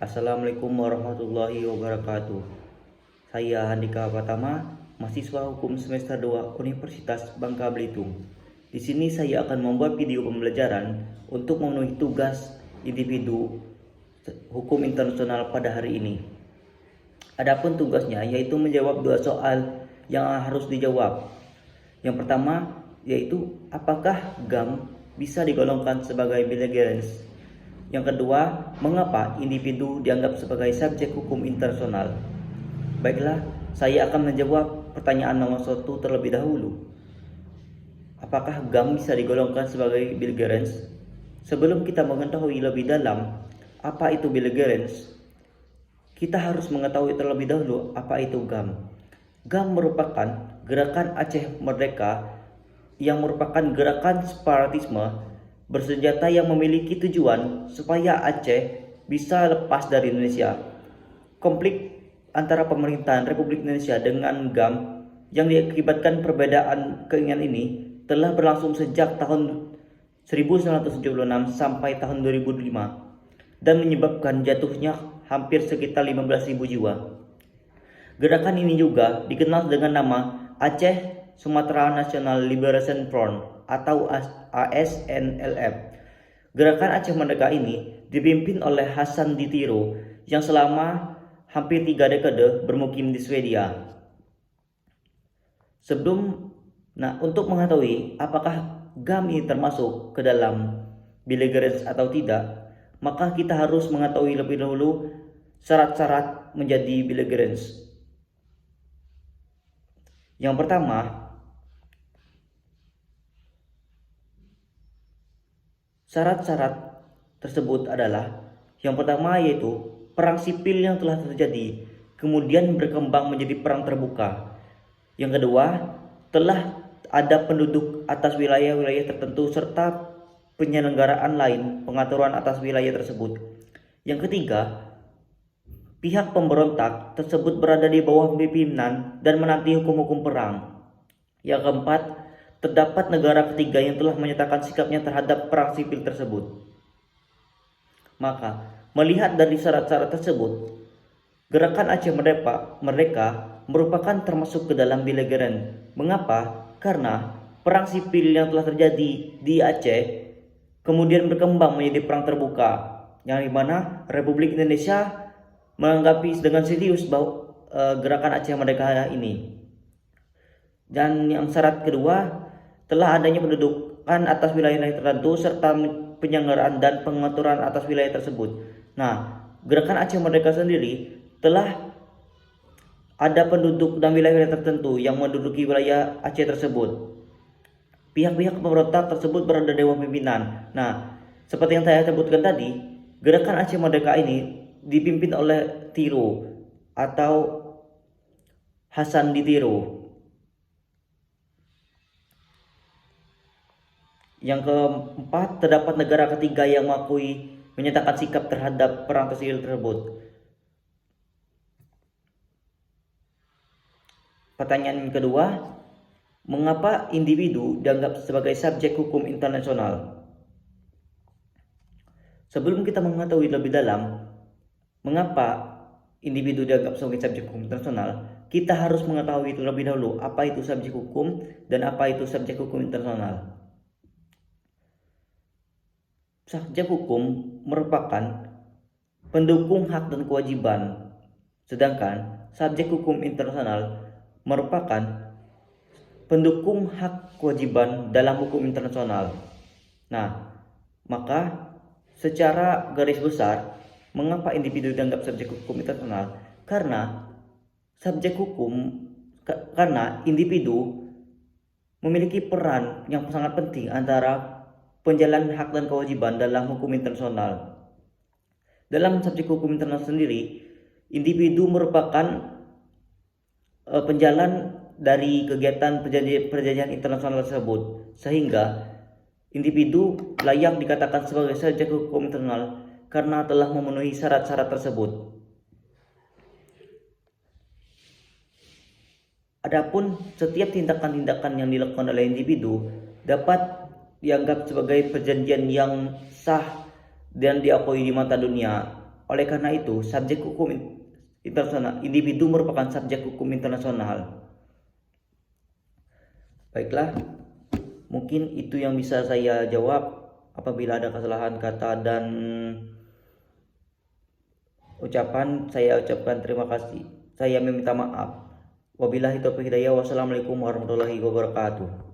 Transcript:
Assalamualaikum warahmatullahi wabarakatuh. Saya Handika Pratama, mahasiswa hukum semester 2 Universitas Bangka Belitung. Di sini saya akan membuat video pembelajaran untuk memenuhi tugas individu hukum internasional pada hari ini. Adapun tugasnya yaitu menjawab dua soal yang harus dijawab. Yang pertama yaitu apakah GAM bisa digolongkan sebagai belligerence. Yang kedua, mengapa individu dianggap sebagai subjek hukum internasional? Baiklah, saya akan menjawab pertanyaan nomor 1 terlebih dahulu. Apakah GAM bisa digolongkan sebagai belligerence? Sebelum kita mengetahui lebih dalam apa itu belligerence, kita harus mengetahui terlebih dahulu apa itu GAM. GAM merupakan gerakan Aceh Merdeka yang merupakan gerakan separatisme bersenjata yang memiliki tujuan supaya Aceh bisa lepas dari Indonesia. Konflik antara pemerintahan Republik Indonesia dengan GAM yang diakibatkan perbedaan keinginan ini telah berlangsung sejak tahun 1976 sampai tahun 2005 dan menyebabkan jatuhnya hampir sekitar 15.000 jiwa. Gerakan ini juga dikenal dengan nama Aceh Sumatera National Liberation Front atau ASNLF. Gerakan Aceh Merdeka ini dipimpin oleh Hasan Ditiro yang selama hampir 3 dekade bermukim di Swedia. Untuk mengetahui apakah GAM ini termasuk ke dalam belligerence atau tidak, maka kita harus mengetahui lebih dahulu syarat-syarat menjadi belligerence. Yang pertama, syarat-syarat tersebut adalah yang pertama yaitu perang sipil yang telah terjadi kemudian berkembang menjadi perang terbuka. Yang kedua, telah ada penduduk atas wilayah-wilayah tertentu serta penyelenggaraan lain pengaturan atas wilayah tersebut. Yang ketiga, pihak pemberontak tersebut berada di bawah pimpinan dan menanti hukum-hukum perang. Yang keempat, terdapat negara ketiga yang telah menyatakan sikapnya terhadap perang sipil tersebut. Maka, melihat dari syarat-syarat tersebut, gerakan Aceh Merdeka merupakan termasuk ke dalam belligerence. Mengapa? Karena perang sipil yang telah terjadi di Aceh kemudian berkembang menjadi perang terbuka, yang dimana Republik Indonesia menanggapi dengan serius bahwa gerakan Aceh Merdeka ini. Dan yang syarat kedua, telah adanya pendudukan atas wilayah tertentu serta penyelenggaraan dan pengaturan atas wilayah tersebut. Nah, gerakan Aceh Merdeka sendiri telah ada penduduk dan wilayah tertentu yang menduduki wilayah Aceh tersebut. Pihak-pihak pemberontak tersebut berada di bawah pimpinan. Nah, seperti yang saya sebutkan tadi, gerakan Aceh Merdeka ini dipimpin oleh Tiro atau Hasan Ditiro. Yang keempat, terdapat negara ketiga yang menyatakan sikap terhadap perang sipil tersebut. Pertanyaan kedua, mengapa individu dianggap sebagai subjek hukum internasional? Sebelum kita mengetahui lebih dalam mengapa individu dianggap sebagai subjek hukum internasional, kita harus mengetahui terlebih dahulu apa itu subjek hukum dan apa itu subjek hukum internasional. Subjek hukum merupakan pendukung hak dan kewajiban, sedangkan subjek hukum internasional merupakan pendukung hak kewajiban dalam hukum internasional. Nah, maka secara garis besar, mengapa individu dianggap subjek hukum internasional? Karena individu memiliki peran yang sangat penting antara penjalan hak dan kewajiban dalam hukum internasional. Dalam subjek hukum internasional sendiri, individu merupakan penjalan dari kegiatan perjanjian internasional tersebut, sehingga individu layak dikatakan sebagai subjek hukum internasional karena telah memenuhi syarat-syarat tersebut. Adapun setiap tindakan-tindakan yang dilakukan oleh individu dapat dianggap sebagai perjanjian yang sah dan diakui di mata dunia Oleh karena itu, subjek hukum internasional, individu merupakan subjek hukum internasional. Baiklah, mungkin itu yang bisa saya jawab. Apabila ada kesalahan kata dan ucapan, saya ucapkan terima kasih. Saya meminta maaf. Wabillahi taufiq hidayah. Wassalamualaikum warahmatullahi wabarakatuh.